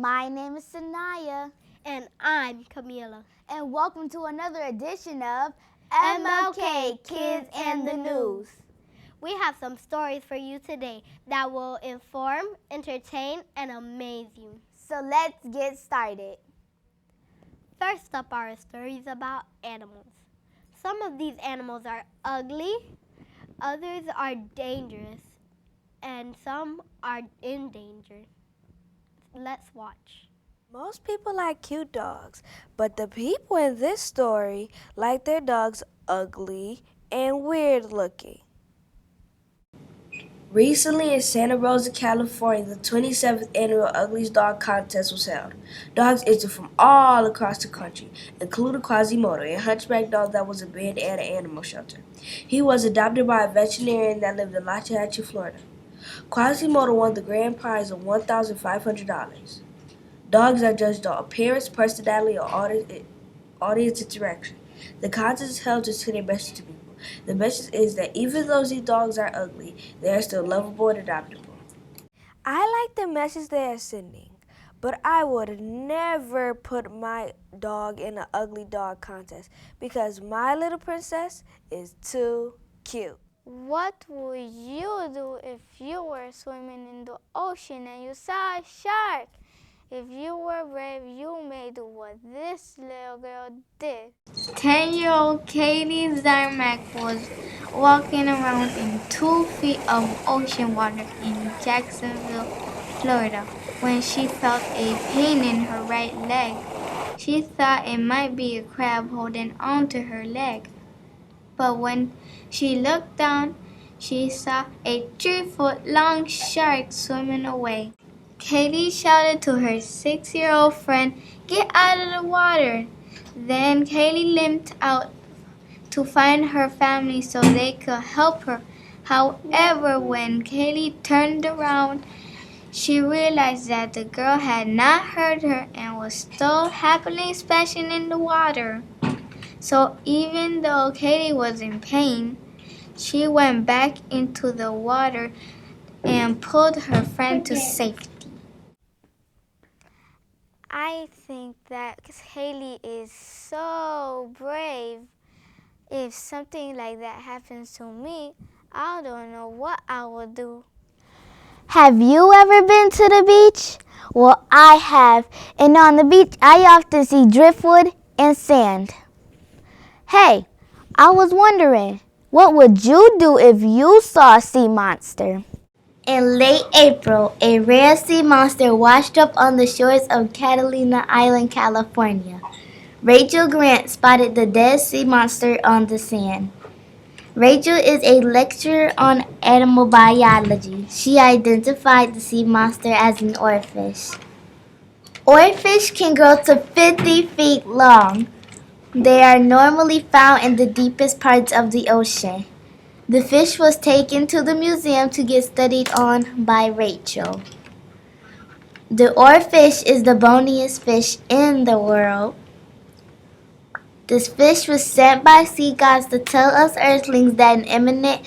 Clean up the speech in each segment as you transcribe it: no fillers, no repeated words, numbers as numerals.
My name is Sanaya. And I'm Camila. And welcome to another edition of MLK Kids and the News. We have some stories for you today that will inform, entertain, and amaze you. So let's get started. First up are stories about animals. Some of these animals are ugly, others are dangerous, and some are endangered. Let's watch. Most people like cute dogs, but the people in this story like their dogs ugly and weird looking. Recently in Santa Rosa, California, the 27th annual Ugliest Dog Contest was held. Dogs entered from all across the country, including Quasimodo, a hunchback dog that was abandoned at an animal shelter. He was adopted by a veterinarian that lived in Lochester, Florida. Quasimodo won the grand prize of $1,500. Dogs are judged on appearance, personality, or audience interaction. The contest is held to send a message to people. The message is that even though these dogs are ugly, they are still lovable and adoptable. I like the message they are sending, but I would never put my dog in an ugly dog contest because my little princess is too cute. What would you do if you were swimming in the ocean and you saw a shark? If you were brave, you may do what this little girl did. 10-year-old Katie Zermack was walking around in 2 feet of ocean water in Jacksonville, Florida, when she felt a pain in her right leg. She thought it might be a crab holding onto her leg. But when she looked down, she saw a 3-foot-long shark swimming away. Katie shouted to her 6-year-old friend, "Get out of the water!" Then Katie limped out to find her family so they could help her. However, when Katie turned around, she realized that the girl had not heard her and was still happily splashing in the water. So even though Katie was in pain, she went back into the water and pulled her friend to safety. I think that Haley is so brave. If something like that happens to me, I don't know what I would do. Have you ever been to the beach? Well, I have. And on the beach, I often see driftwood and sand. Hey, I was wondering, what would you do if you saw a sea monster? In late April, a rare sea monster washed up on the shores of Catalina Island, California. Rachel Grant spotted the dead sea monster on the sand. Rachel is a lecturer on animal biology. She identified the sea monster as an oarfish. Oarfish can grow to 50 feet long. They are normally found in the deepest parts of the ocean. The fish was taken to the museum to get studied on by Rachel. The oarfish is the boniest fish in the world. This fish was sent by sea gods to tell us earthlings that an imminent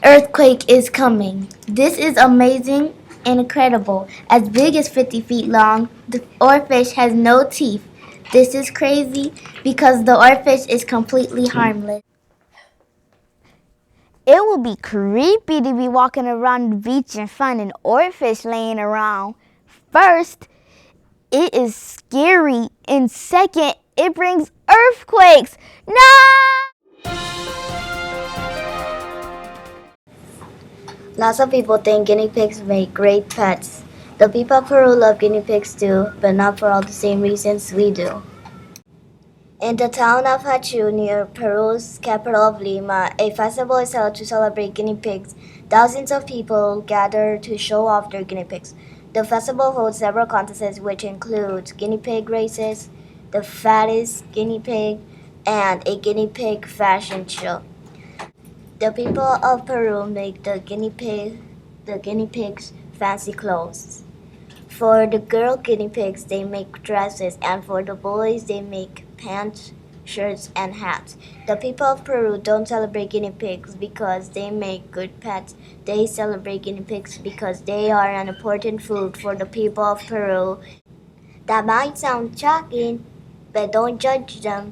earthquake is coming. This is amazing and incredible. As big as 50 feet long, the oarfish has no teeth. This is crazy because the oarfish is completely harmless. It would be creepy to be walking around the beach and find an oarfish laying around. First, it is scary, and second, it brings earthquakes. No! Lots of people think guinea pigs make great pets. The people of Peru love guinea pigs too, but not for all the same reasons we do. In the town of Hachu, near Peru's capital of Lima, a festival is held to celebrate guinea pigs. Thousands of people gather to show off their guinea pigs. The festival holds several contests which include guinea pig races, the fattest guinea pig, and a guinea pig fashion show. The people of Peru make the guinea pigs fancy clothes. For the girl guinea pigs, they make dresses, and for the boys, they make pants, shirts, and hats. The people of Peru don't celebrate guinea pigs because they make good pets. They celebrate guinea pigs because they are an important food for the people of Peru. That might sound shocking, but don't judge them.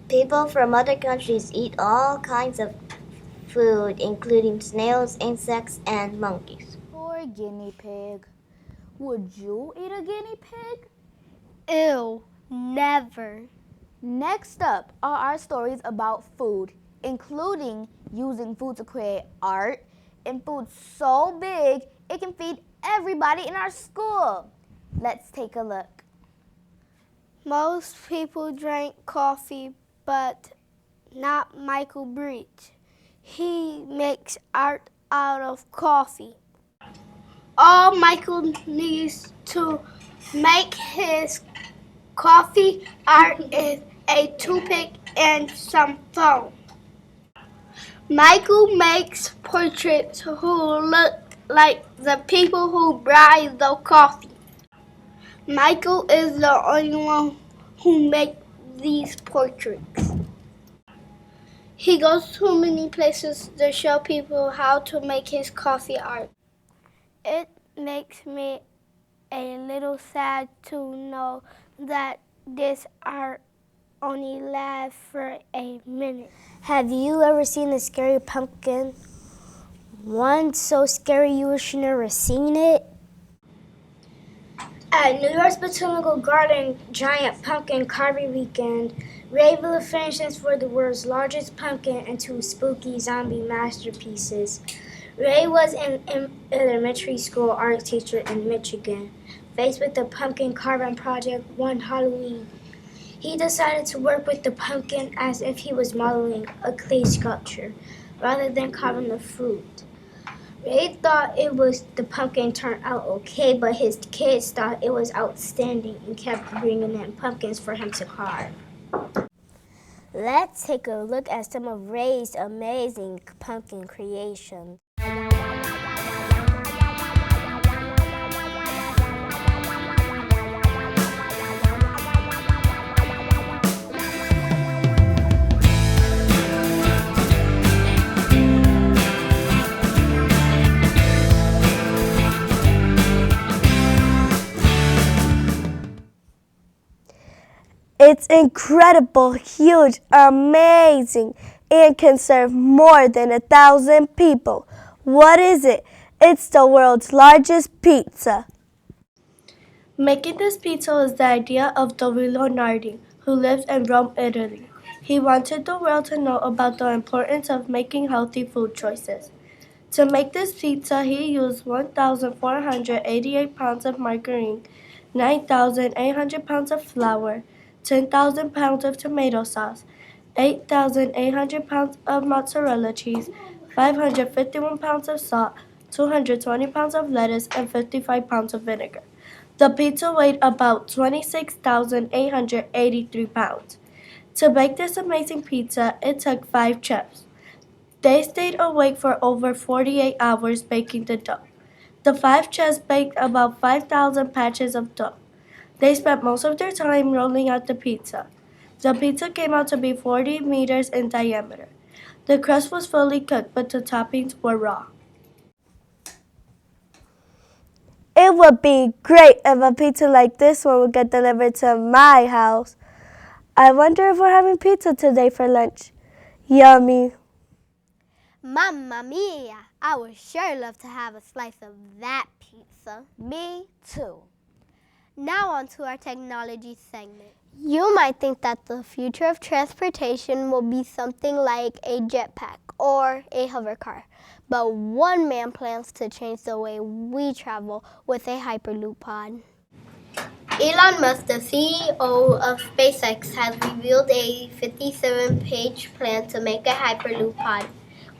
People from other countries eat all kinds of food, including snails, insects, and monkeys. Poor guinea pig. Would you eat a guinea pig? Ew, never. Next up are our stories about food, including using food to create art and food so big it can feed everybody in our school. Let's take a look. Most people drink coffee, but not Michael Breach. He makes art out of coffee. All Michael needs to make his coffee art is a toothpick and some foam. Michael makes portraits who look like the people who buy the coffee. Michael is the only one who makes these portraits. He goes to many places to show people how to make his coffee art. It makes me a little sad to know that this art only lasts for a minute. Have you ever seen a scary pumpkin? One so scary you should never seen it? At New York's Botanical Garden Giant Pumpkin Carving Weekend, Ray will finish for the world's largest pumpkin and two spooky zombie masterpieces. Ray was an elementary school art teacher in Michigan. Faced with the pumpkin carving project one Halloween, he decided to work with the pumpkin as if he was modeling a clay sculpture rather than carving the fruit. Ray thought the pumpkin turned out okay, but his kids thought it was outstanding and kept bringing in pumpkins for him to carve. Let's take a look at some of Ray's amazing pumpkin creations. It's incredible, huge, amazing, and can serve more than 1,000 people. What is it? It's the world's largest pizza. Making this pizza was the idea of Dorilo Nardi, who lives in Rome, Italy. He wanted the world to know about the importance of making healthy food choices. To make this pizza, he used 1,488 pounds of margarine, 9,800 pounds of flour, 10,000 pounds of tomato sauce, 8,800 pounds of mozzarella cheese, 551 pounds of salt, 220 pounds of lettuce, and 55 pounds of vinegar. The pizza weighed about 26,883 pounds. To bake this amazing pizza, it took 5 chefs. They stayed awake for over 48 hours baking the dough. The 5 chefs baked about 5,000 patches of dough. They spent most of their time rolling out the pizza. The pizza came out to be 40 meters in diameter. The crust was fully cooked, but the toppings were raw. It would be great if a pizza like this one would get delivered to my house. I wonder if we're having pizza today for lunch. Yummy. Mamma mia! I would sure love to have a slice of that pizza. Me too. Now on to our technology segment. You might think that the future of transportation will be something like a jetpack or a hover car, but one man plans to change the way we travel with a Hyperloop pod. Elon Musk, the CEO of SpaceX, has revealed a 57-page plan to make a Hyperloop pod,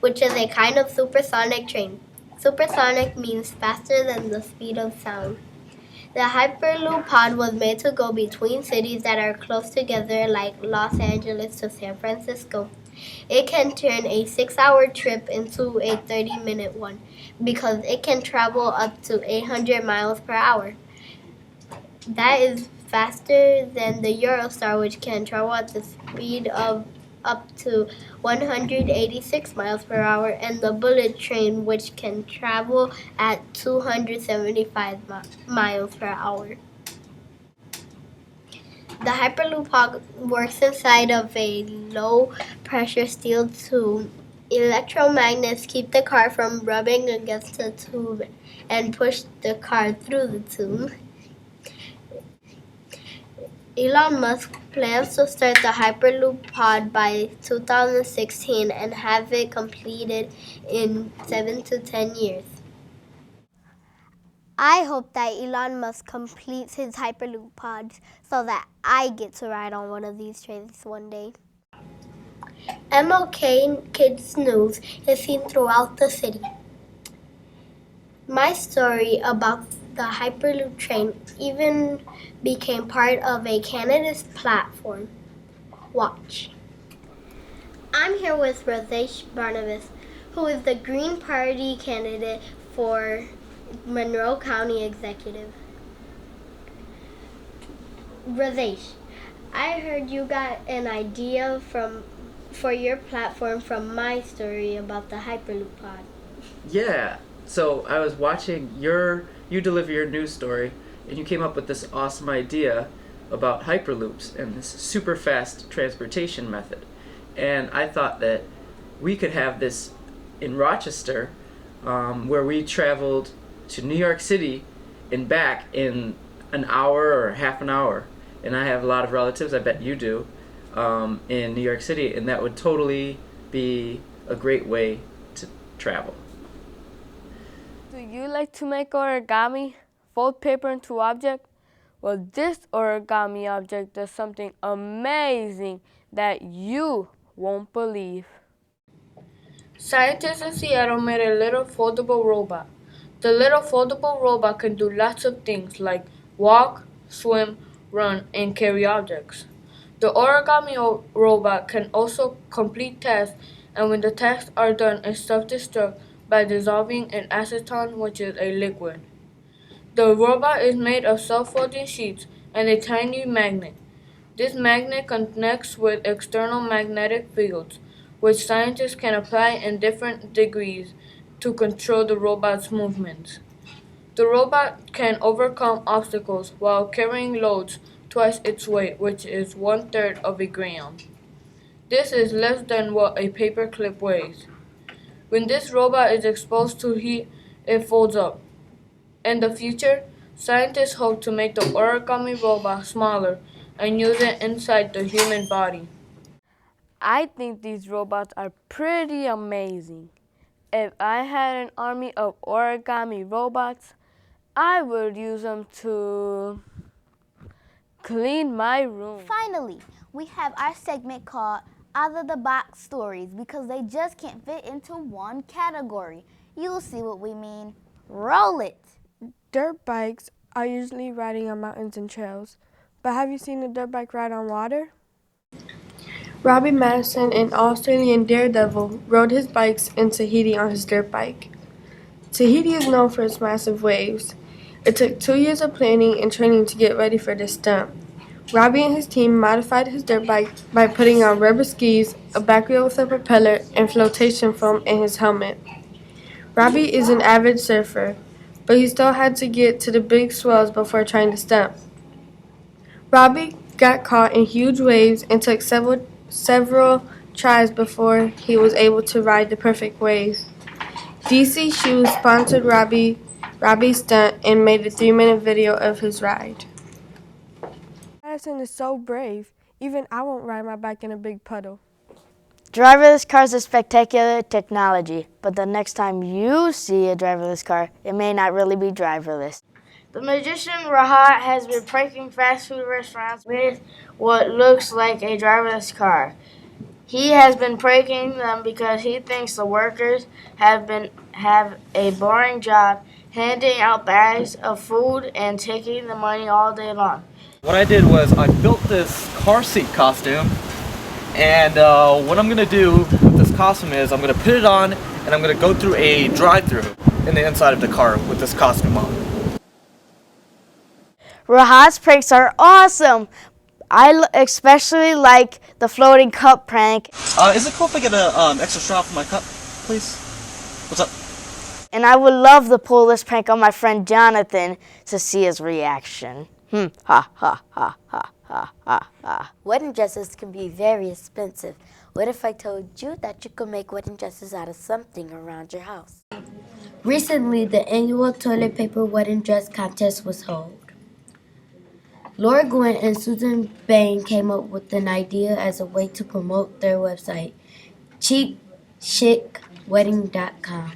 which is a kind of supersonic train. Supersonic means faster than the speed of sound. The Hyperloop pod was made to go between cities that are close together, like Los Angeles to San Francisco. It can turn a 6-hour trip into a 30-minute one because it can travel up to 800 miles per hour. That is faster than the Eurostar, which can travel at the speed of up to 186 miles per hour, and the bullet train, which can travel at 275 miles per hour. The Hyperloop pod works inside of a low-pressure steel tube. Electromagnets keep the car from rubbing against the tube and push the car through the tube. Elon Musk plans to start the Hyperloop pod by 2016 and have it completed in 7 to 10 years. I hope that Elon Musk completes his Hyperloop pods so that I get to ride on one of these trains one day. MLK Kids News is seen throughout the city. My story about the Hyperloop train even became part of a candidate's platform. Watch. I'm here with Rosacea Barnabas, who is the Green Party candidate for Monroe County Executive. Rosacea, I heard you got an idea for your platform from my story about the Hyperloop pod. Yeah, so I was watching you deliver your news story, and you came up with this awesome idea about Hyperloops and this super fast transportation method. And I thought that we could have this in Rochester, where we traveled to New York City and back in an hour or half an hour. And I have a lot of relatives, I bet you do, in New York City, and that would totally be a great way to travel. Do you like to make origami? Fold paper into object? Well, this origami object does something amazing that you won't believe. Scientists in Seattle made a little foldable robot. The little foldable robot can do lots of things like walk, swim, run, and carry objects. The origami robot can also complete tasks, and when the tasks are done, it self-destructs by dissolving in acetone, which is a liquid. The robot is made of self-folding sheets and a tiny magnet. This magnet connects with external magnetic fields, which scientists can apply in different degrees to control the robot's movements. The robot can overcome obstacles while carrying loads twice its weight, which is 1/3 of a gram. This is less than what a paper clip weighs. When this robot is exposed to heat, it folds up. In the future, scientists hope to make the origami robot smaller and use it inside the human body. I think these robots are pretty amazing. If I had an army of origami robots, I would use them to clean my room. Finally, we have our segment called Out of the Box Stories because they just can't fit into one category. You'll see what we mean. Roll it. Dirt bikes are usually riding on mountains and trails, but have you seen a dirt bike ride on water? Robbie Madison, an Australian daredevil, rode his bikes in Tahiti on his dirt bike. Tahiti is known for its massive waves. It took 2 years of planning and training to get ready for this stunt. Robbie and his team modified his dirt bike by putting on rubber skis, a back wheel with a propeller, and flotation foam in his helmet. Robbie is an avid surfer, but he still had to get to the big swells before trying to stunt. Robbie got caught in huge waves and took several tries before he was able to ride the perfect waves. DC Shoes sponsored Robbie's stunt and made a 3-minute video of his ride. Madison is so brave. Even I won't ride my bike in a big puddle. Driverless cars are spectacular technology, but the next time you see a driverless car, it may not really be driverless. The magician Rahat has been pranking fast food restaurants with what looks like a driverless car. He has been pranking them because he thinks the workers have a boring job handing out bags of food and taking the money all day long. What I did was I built this car seat costume, and what I'm going to do with this costume is I'm going to put it on and I'm going to go through a drive-thru in the inside of the car with this costume on. Rahat's pranks are awesome. I especially like the floating cup prank. Is it cool if I get an extra straw for my cup, please? What's up? And I would love to pull this prank on my friend Jonathan to see his reaction. Ha ha ha ha. Ha ha ha. Wedding dresses can be very expensive. What if I told you that you could make wedding dresses out of something around your house? Recently, the annual toilet paper wedding dress contest was held. Laura Gwen and Susan Bain came up with an idea as a way to promote their website, cheapchickwedding.com.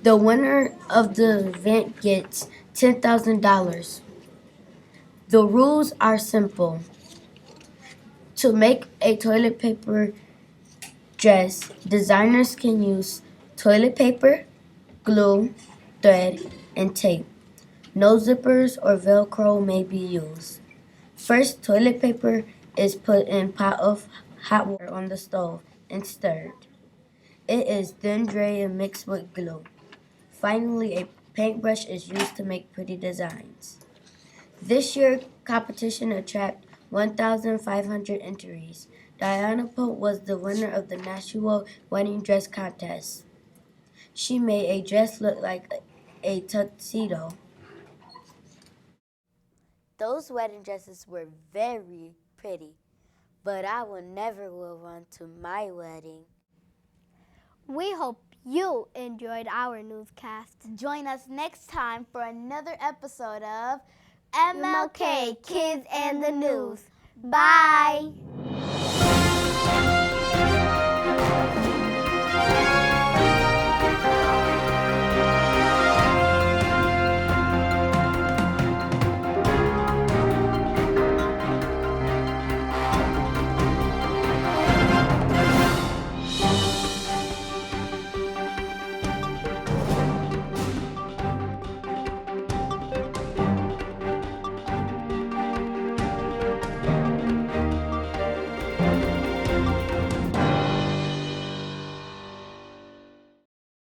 The winner of the event gets $10,000. The rules are simple. To make a toilet paper dress, designers can use toilet paper, glue, thread, and tape. No zippers or Velcro may be used. First, toilet paper is put in a pot of hot water on the stove and stirred. It is then dried and mixed with glue. Finally, a paintbrush is used to make pretty designs. This year's competition attracted 1,500 entries. Diana Pope was the winner of the National Wedding Dress Contest. She made a dress look like a tuxedo. Those wedding dresses were very pretty, but I will never wear one to my wedding. We hope you enjoyed our newscast. Join us next time for another episode of MLK Kids and the News. Bye.